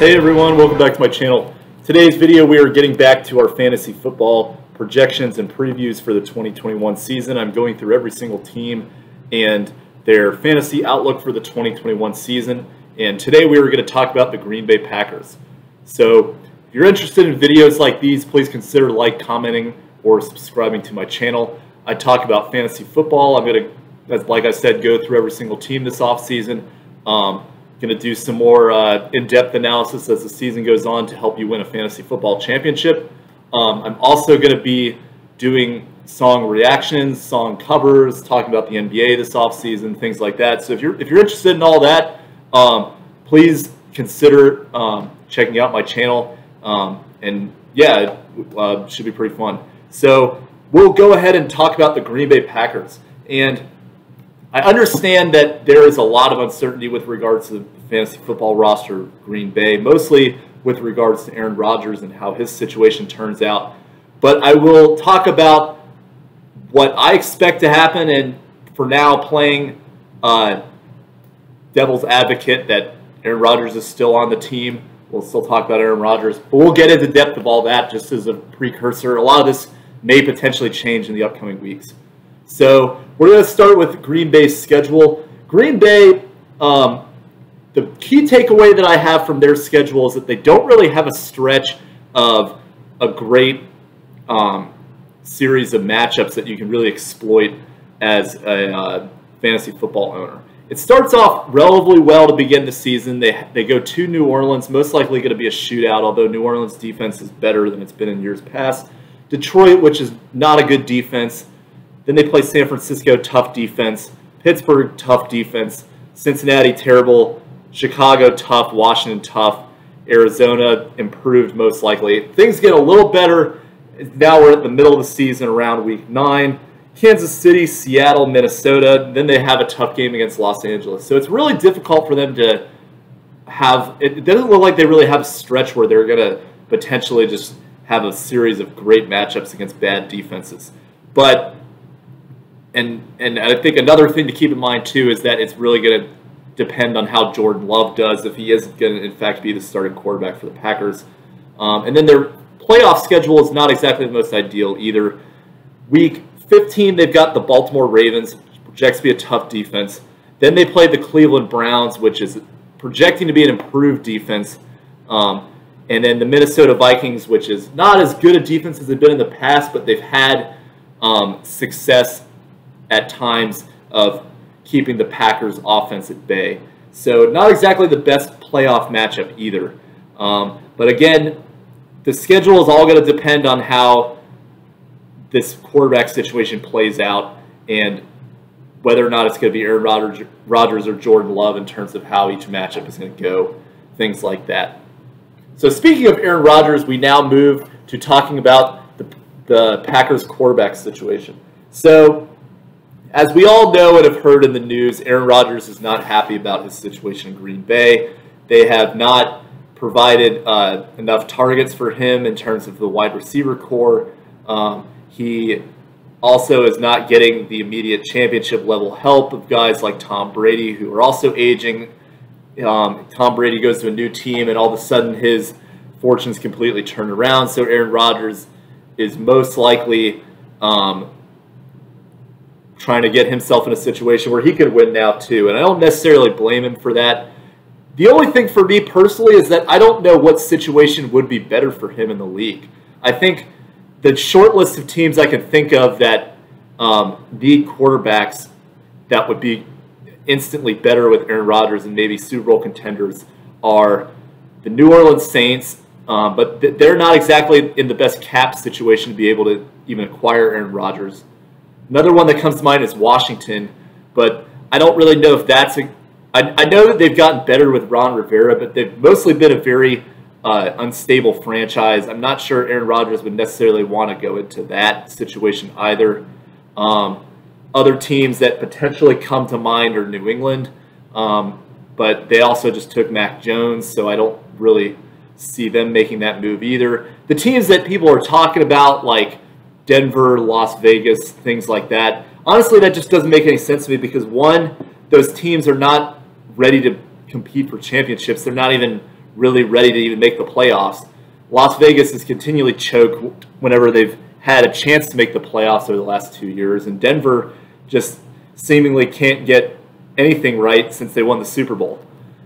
Hey everyone, welcome back to my channel. Today's video we are getting back to our fantasy football projections and previews for the 2021 season. I'm going through every single team and their fantasy outlook for the 2021 season. And today we are going to talk about the Green Bay Packers. So if you're interested in videos like these, please consider commenting, or subscribing to my channel. I talk about fantasy football. I'm going to, like I said, go through every single team this offseason. Going to do some more in-depth analysis as the season goes on to help you win a fantasy football championship. I'm also going to be doing song reactions, song covers, talking about the NBA this offseason, things like that. So if you're interested in all that, please consider checking out my channel. And yeah, it should be pretty fun. So we'll go ahead and talk about the Green Bay Packers. And I understand that there is a lot of uncertainty with regards to the fantasy football roster of Green Bay, mostly with regards to Aaron Rodgers and how his situation turns out. But I will talk about what I expect to happen, and for now playing devil's advocate that Aaron Rodgers is still on the team. We'll still talk about Aaron Rodgers, but we'll get into depth of all that just as a precursor. A lot of this may potentially change in the upcoming weeks. So we're going to start with Green Bay's schedule. Green Bay, the key takeaway that I have from their schedule is that they don't really have a stretch of a great series of matchups that you can really exploit as a fantasy football owner. It starts off relatively well to begin the season. They go to New Orleans, most likely going to be a shootout, although New Orleans' defense is better than it's been in years past. Detroit, which is not a good defense. Then they play San Francisco, tough defense. Pittsburgh, tough defense. Cincinnati, terrible. Chicago, tough. Washington, tough. Arizona, improved most likely. Things get a little better. Now we're at the middle of the season, around week 9. Kansas City, Seattle, Minnesota. Then they have a tough game against Los Angeles. So it's really difficult for them to have... It doesn't look like they really have a stretch where they're going to potentially just have a series of great matchups against bad defenses. But... And I think another thing to keep in mind, too, is that it's really going to depend on how Jordan Love does, if he is going to, in fact, be the starting quarterback for the Packers. And then their playoff schedule is not exactly the most ideal either. Week 15, they've got the Baltimore Ravens, which projects to be a tough defense. Then they play the Cleveland Browns, which is projecting to be an improved defense. And then the Minnesota Vikings, which is not as good a defense as they've been in the past, but they've had success at times of keeping the Packers' offense at bay. So not exactly the best playoff matchup either. But again, the schedule is all going to depend on how this quarterback situation plays out and whether or not it's going to be Aaron Rodgers or Jordan Love in terms of how each matchup is going to go, things like that. So speaking of Aaron Rodgers, we now move to talking about the Packers' quarterback situation. So as we all know and have heard in the news, Aaron Rodgers is not happy about his situation in Green Bay. They have not provided enough targets for him in terms of the wide receiver core. He also is not getting the immediate championship level help of guys like Tom Brady, who are also aging. Tom Brady goes to a new team, and all of a sudden his fortunes completely turn around. So Aaron Rodgers is most likely trying to get himself in a situation where he could win now too. And I don't necessarily blame him for that. The only thing for me personally is that I don't know what situation would be better for him in the league. I think the short list of teams I can think of that need quarterbacks that would be instantly better with Aaron Rodgers and maybe Super Bowl contenders are the New Orleans Saints, but they're not exactly in the best cap situation to be able to even acquire Aaron Rodgers. Another one that comes to mind is Washington, but I don't really know if that's I know that they've gotten better with Ron Rivera, but they've mostly been a very unstable franchise. I'm not sure Aaron Rodgers would necessarily want to go into that situation either. Other teams that potentially come to mind are New England, but they also just took Mac Jones, so I don't really see them making that move either. The teams that people are talking about, like Denver, Las Vegas, things like that, honestly, that just doesn't make any sense to me because, one, those teams are not ready to compete for championships. They're not even really ready to even make the playoffs. Las Vegas has continually choked whenever they've had a chance to make the playoffs over the last 2 years, and Denver just seemingly can't get anything right since they won the Super Bowl.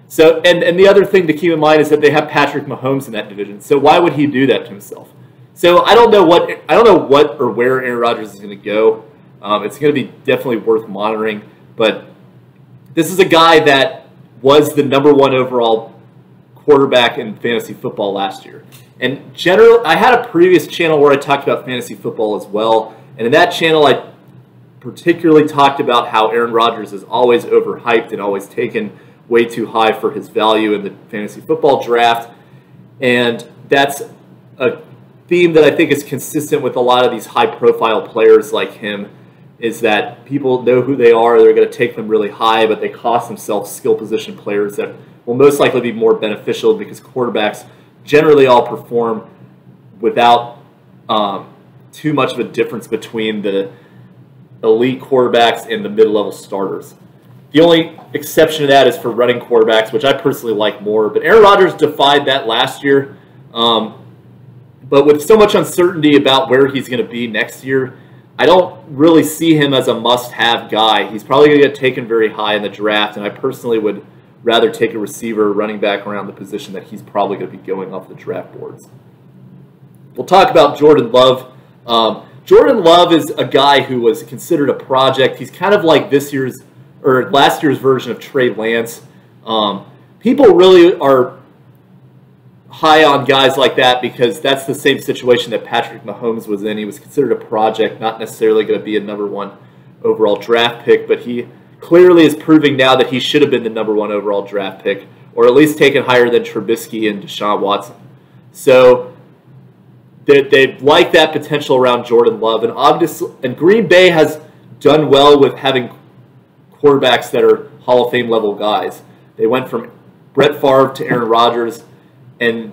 So, and the other thing to keep in mind is that they have Patrick Mahomes in that division. So why would he do that to himself? So I don't know what or where Aaron Rodgers is going to go. It's going to be definitely worth monitoring. But this is a guy that was the #1 overall quarterback in fantasy football last year. And generally, I had a previous channel where I talked about fantasy football as well. And in that channel, I particularly talked about how Aaron Rodgers is always overhyped and always taken way too high for his value in the fantasy football draft. And that's a theme that I think is consistent with a lot of these high-profile players like him, is that people know who they are, they're going to take them really high, but they cost themselves skill position players that will most likely be more beneficial because quarterbacks generally all perform without too much of a difference between the elite quarterbacks and the mid-level starters. The only exception to that is for running quarterbacks, which I personally like more. But Aaron Rodgers defied that last year. But with so much uncertainty about where he's going to be next year, I don't really see him as a must-have guy. He's probably going to get taken very high in the draft, and I personally would rather take a receiver or running back around the position that he's probably going to be going off the draft boards. We'll talk about Jordan Love. Jordan Love is a guy who was considered a project. He's kind of like last year's version of Trey Lance. People really are high on guys like that because that's the same situation that Patrick Mahomes was in. He was considered a project, not necessarily going to be a #1 overall draft pick, but he clearly is proving now that he should have been the #1 overall draft pick, or at least taken higher than Trubisky and Deshaun Watson. So they like that potential around Jordan Love, and Green Bay has done well with having quarterbacks that are Hall of Fame level guys. They went from Brett Favre to Aaron Rodgers, and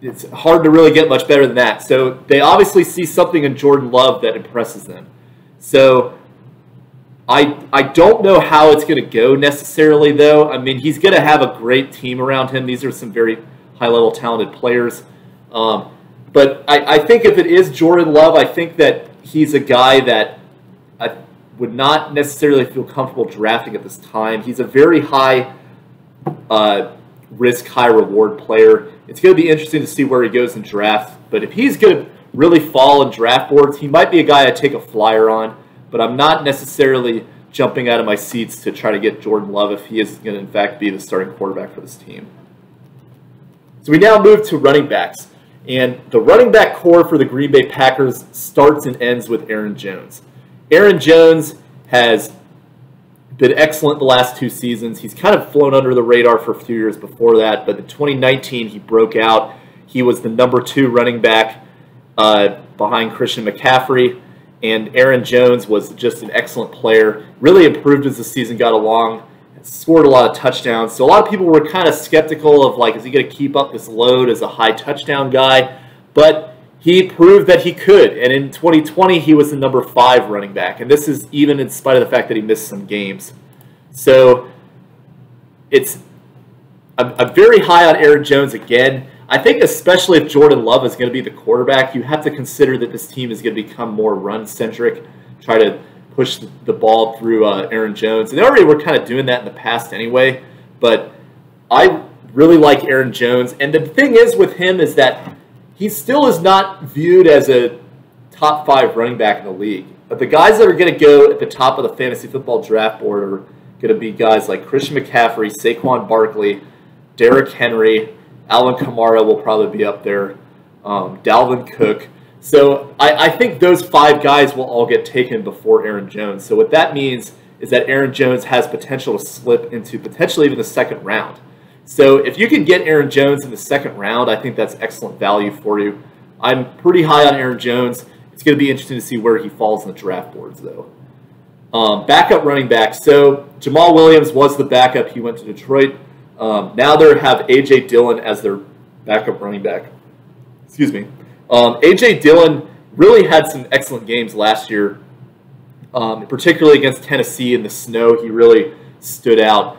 it's hard to really get much better than that. So they obviously see something in Jordan Love that impresses them. So I don't know how it's going to go necessarily, though. I mean, he's going to have a great team around him. These are some very high-level talented players. But I think if it is Jordan Love, I think that he's a guy that I would not necessarily feel comfortable drafting at this time. He's a very high risk, high reward player. It's going to be interesting to see where he goes in draft. But if he's going to really fall in draft boards, he might be a guy I take a flyer on. But I'm not necessarily jumping out of my seats to try to get Jordan Love if he is going to, in fact, be the starting quarterback for this team. So we now move to running backs. And the running back core for the Green Bay Packers starts and ends with Aaron Jones. Aaron Jones has been excellent the last 2 seasons. He's kind of flown under the radar for a few years before that, but in 2019 he broke out. He was the #2 running back behind Christian McCaffrey, and Aaron Jones was just an excellent player. Really improved as the season got along. Scored a lot of touchdowns. So a lot of people were kind of skeptical of, like, is he going to keep up this load as a high touchdown guy? But he proved that he could. And in 2020, he was the #5 running back. And this is even in spite of the fact that he missed some games. So I'm very high on Aaron Jones again. I think especially if Jordan Love is going to be the quarterback, you have to consider that this team is going to become more run-centric, try to push the ball through Aaron Jones. And they already were kind of doing that in the past anyway. But I really like Aaron Jones. And the thing is with him is that he still is not viewed as a top 5 running back in the league. But the guys that are going to go at the top of the fantasy football draft board are going to be guys like Christian McCaffrey, Saquon Barkley, Derrick Henry, Alvin Kamara will probably be up there, Dalvin Cook. So I think those 5 guys will all get taken before Aaron Jones. So what that means is that Aaron Jones has potential to slip into potentially even the 2nd round. So if you can get Aaron Jones in the 2nd round, I think that's excellent value for you. I'm pretty high on Aaron Jones. It's going to be interesting to see where he falls in the draft boards, though. Backup running back. So Jamal Williams was the backup. He went to Detroit. Now they have A.J. Dillon as their backup running back. Excuse me. A.J. Dillon really had some excellent games last year, particularly against Tennessee in the snow. He really stood out.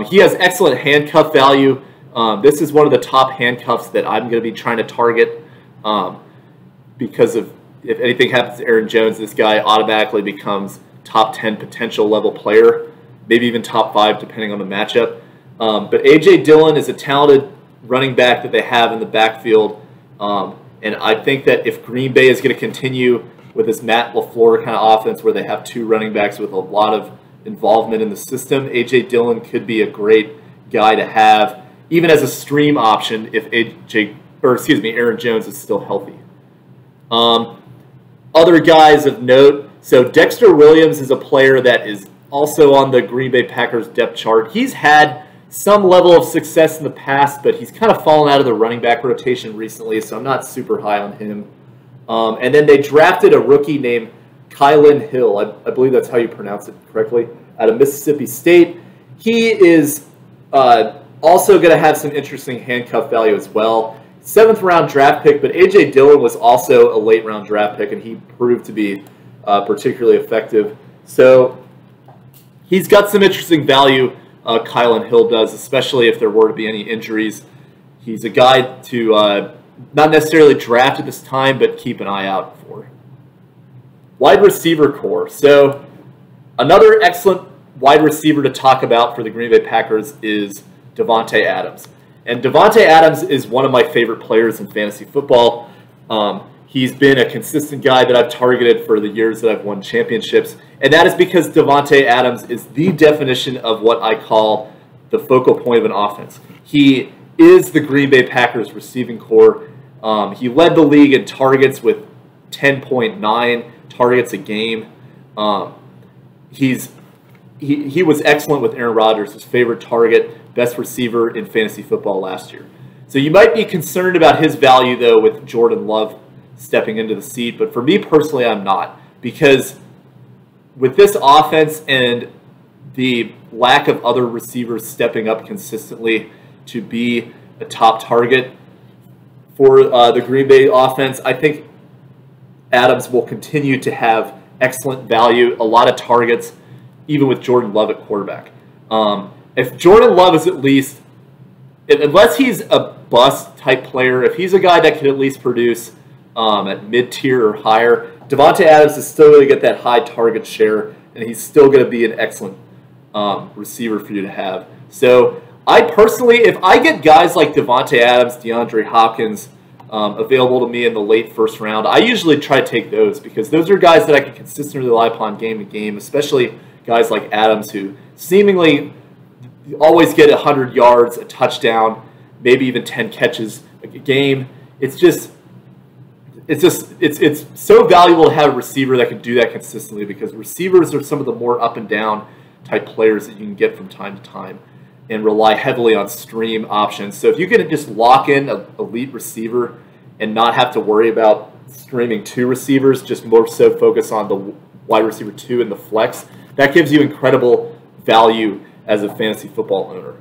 He has excellent handcuff value, This is one of the top handcuffs that I'm going to be trying to target because of if anything happens to Aaron Jones, this guy automatically becomes top 10 potential level player, maybe even top 5 depending on the matchup. But A.J. Dillon is a talented running back that they have in the backfield. And I think that if Green Bay is going to continue with this Matt LaFleur kind of offense where they have 2 running backs with a lot of involvement in the system, A.J. Dillon could be a great guy to have, even as a stream option if Aaron Jones is still healthy. Other guys of note, so Dexter Williams is a player that is also on the Green Bay Packers depth chart. He's had some level of success in the past, but he's kind of fallen out of the running back rotation recently, so I'm not super high on him. And then they drafted a rookie named Kylin Hill. I believe that's how you pronounce it correctly, out of Mississippi State. He is also going to have some interesting handcuff value as well. 7th round draft pick, but A.J. Dillon was also a late round draft pick, and he proved to be particularly effective. So he's got some interesting value, Kylin Hill does, especially if there were to be any injuries. He's a guy to not necessarily draft at this time, but keep an eye out for. Wide receiver core. So another excellent wide receiver to talk about for the Green Bay Packers is Davante Adams. And Davante Adams is one of my favorite players in fantasy football. He's been a consistent guy that I've targeted for the years that I've won championships. And that is because Davante Adams is the definition of what I call the focal point of an offense. He is the Green Bay Packers receiving core. He led the league in targets with 10.9 targets a game. He was excellent with Aaron Rodgers, his favorite target, best receiver in fantasy football last year. So you might be concerned about his value, though, with Jordan Love stepping into the seat. But for me personally, I'm not. Because with this offense and the lack of other receivers stepping up consistently to be a top target for the Green Bay offense, I think Adams will continue to have excellent value, a lot of targets, even with Jordan Love at quarterback. If Jordan Love is at least, unless he's a bust type player, if he's a guy that can at least produce at mid-tier or higher, Davante Adams is still going to get that high target share, and he's still going to be an excellent receiver for you to have. So I personally, if I get guys like Davante Adams, DeAndre Hopkins available to me in the late first round, I usually try to take those because those are guys that I can consistently rely upon game to game, especially guys like Adams who seemingly always get 100 yards, a touchdown, maybe even 10 catches a game. It's so valuable to have a receiver that can do that consistently because receivers are some of the more up and down type players that you can get from time to time and rely heavily on stream options. So if you can just lock in an elite receiver and not have to worry about streaming 2 receivers, just more so focus on the wide receiver 2 and the flex, that gives you incredible value as a fantasy football owner.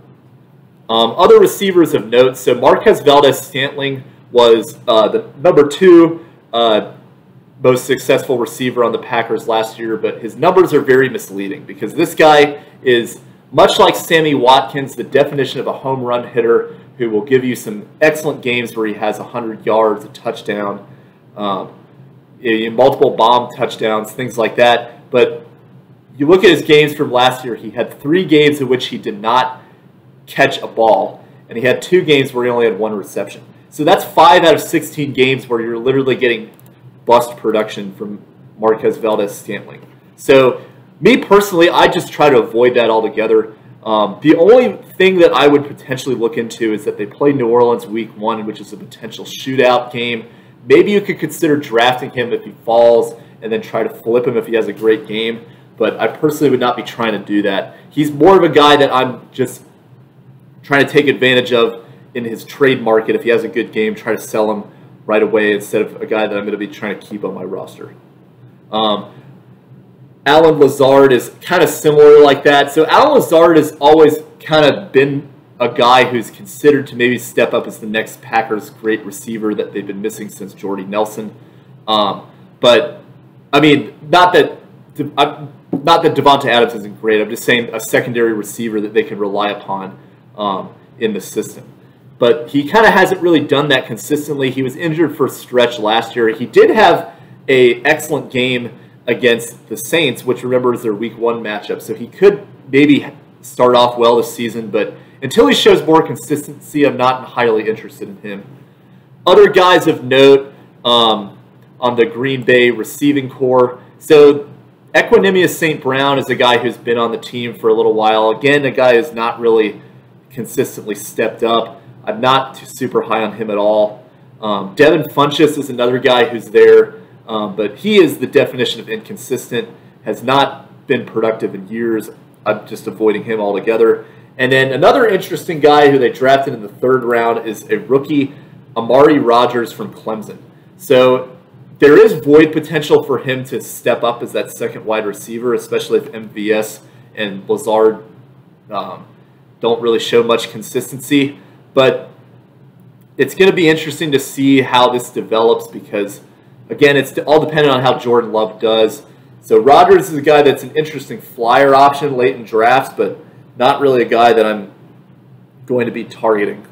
Other receivers of note, so Marquez Valdes-Scantling was the number 2 most successful receiver on the Packers last year, but his numbers are very misleading because this guy is, much like Sammy Watkins, the definition of a home run hitter who will give you some excellent games where he has 100 yards, a touchdown, multiple bomb touchdowns, things like that. But you look at his games from last year, he had 3 games in which he did not catch a ball, and he had 2 games where he only had 1 reception. So that's 5 out of 16 games where you're literally getting bust production from Marquez Valdes-Scantling. So me personally, I just try to avoid that altogether. The only thing that I would potentially look into is that they play New Orleans week 1, which is a potential shootout game. Maybe you could consider drafting him if he falls and then try to flip him if he has a great game. But I personally would not be trying to do that. He's more of a guy that I'm just trying to take advantage of in his trade market. If he has a good game, try to sell him right away instead of a guy that I'm going to be trying to keep on my roster. Alan Lazard is kind of similar like that. So Alan Lazard has always kind of been a guy who's considered to maybe step up as the next Packers great receiver that they've been missing since Jordy Nelson. But, I mean, not that Davante Adams isn't great. I'm just saying a secondary receiver that they can rely upon in the system. but he kind of hasn't really done that consistently. He was injured for a stretch last year. He did have an excellent game against the Saints, which, remember, is their Week 1 matchup. So he could maybe start off well this season, but until he shows more consistency, I'm not highly interested in him. Other guys of note on the Green Bay receiving core. So Equanimius St. Brown is a guy who's been on the team for a little while. Again, a guy who's not really consistently stepped up. I'm not too super high on him at all. Devin Funchess is another guy who's there, but he is the definition of inconsistent, has not been productive in years. I'm just avoiding him altogether. And then another interesting guy who they drafted in the 3rd round is a rookie, Amari Rodgers from Clemson. So there is void potential for him to step up as that second wide receiver, especially if MVS and Lazard don't really show much consistency. But it's going to be interesting to see how this develops because, again, it's all dependent on how Jordan Love does. So Rodgers is a guy that's an interesting flyer option late in drafts, but not really a guy that I'm going to be targeting.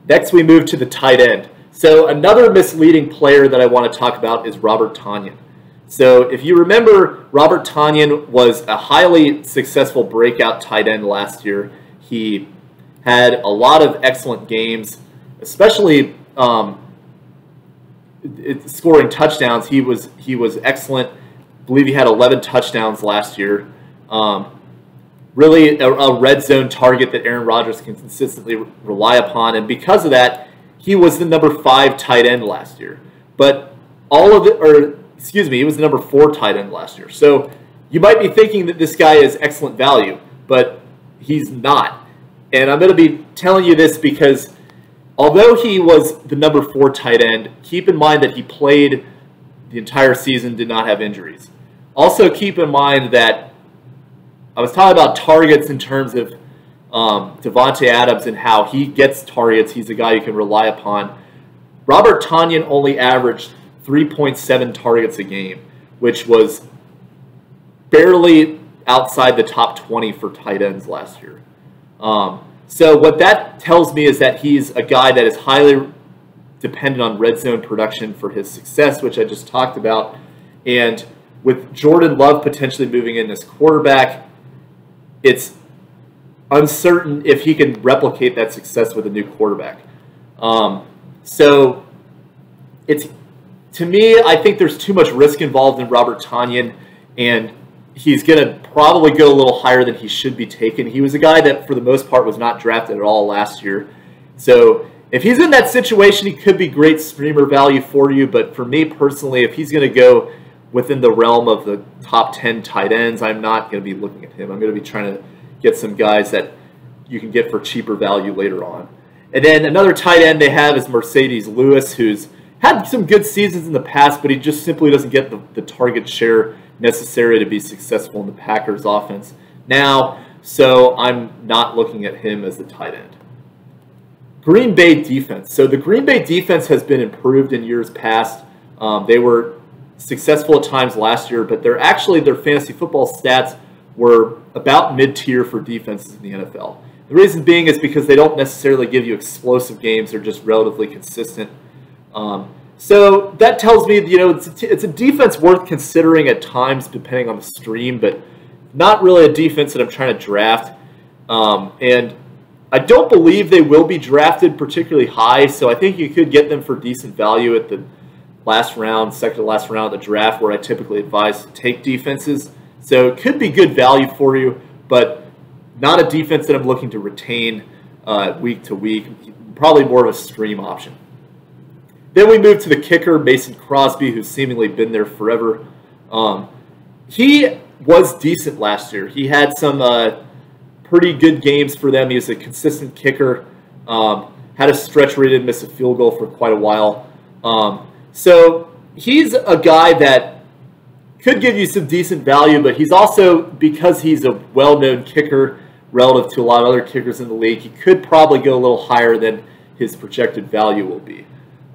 Next, we move to the tight end. So another misleading player that I want to talk about is Robert Tonyan. So if you remember, Robert Tonyan was a highly successful breakout tight end last year. He had a lot of excellent games, especially scoring touchdowns. He was excellent. I believe he had 11 touchdowns last year. Really a red zone target that Aaron Rodgers can consistently rely upon, and because of that, he was the number 5 tight end last year. But he was the number 4 tight end last year. So you might be thinking that this guy is excellent value, but he's not. And I'm going to be telling you this because although he was the number 4 tight end, keep in mind that he played the entire season, did not have injuries. Also keep in mind that I was talking about targets in terms of Davante Adams and how he gets targets. He's a guy you can rely upon. Robert Tonyan only averaged 3.7 targets a game, which was barely outside the top 20 for tight ends last year. So what that tells me is that he's a guy that is highly dependent on red zone production for his success, which I just talked about. And with Jordan Love potentially moving in as quarterback, it's uncertain if he can replicate that success with a new quarterback. So to me, I think there's too much risk involved in Robert Tonyan, and he's going to probably go a little higher than he should be taken. He was a guy that, for the most part, was not drafted at all last year. So if he's in that situation, he could be great streamer value for you. But for me personally, if he's going to go within the realm of the top 10 tight ends, I'm not going to be looking at him. I'm going to be trying to get some guys that you can get for cheaper value later on. And then another tight end they have is Marcedes Lewis, who's had some good seasons in the past, but he just simply doesn't get the target share necessary to be successful in the Packers offense now, so I'm not looking at him as the tight end. Green Bay defense. So the Green Bay defense has been improved in years past. They were successful at times last year, but their fantasy football stats were about mid-tier for defenses in the NFL. The reason being is because they don't necessarily give you explosive games. They're just relatively consistent. So that tells me, it's a defense worth considering at times depending on the stream, but not really a defense that I'm trying to draft. And I don't believe they will be drafted particularly high, so I think you could get them for decent value at the last round, second to last round of the draft, where I typically advise to take defenses. So it could be good value for you, but not a defense that I'm looking to retain week to week. Probably more of a stream option. Then we move to the kicker, Mason Crosby, who's seemingly been there forever. He was decent last year. He had some pretty good games for them. He was a consistent kicker. Had a stretch where he didn't miss a field goal for quite a while. So he's a guy that could give you some decent value, but he's also, because he's a well-known kicker relative to a lot of other kickers in the league, he could probably go a little higher than his projected value will be.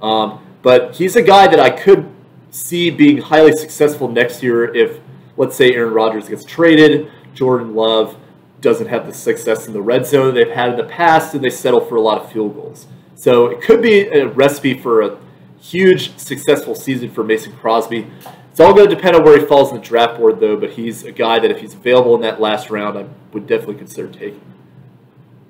But he's a guy that I could see being highly successful next year if, let's say, Aaron Rodgers gets traded, Jordan Love doesn't have the success in the red zone they've had in the past, and they settle for a lot of field goals. So it could be a recipe for a huge, successful season for Mason Crosby. It's all going to depend on where he falls in the draft board, though, but he's a guy that if he's available in that last round, I would definitely consider taking.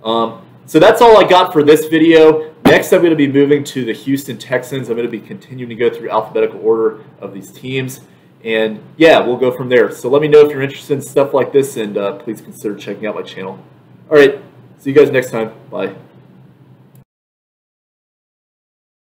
So that's all I got for this video. Next, I'm going to be moving to the Houston Texans. I'm going to be continuing to go through alphabetical order of these teams. And yeah, we'll go from there. So let me know if you're interested in stuff like this, and please consider checking out my channel. All right, see you guys next time. Bye.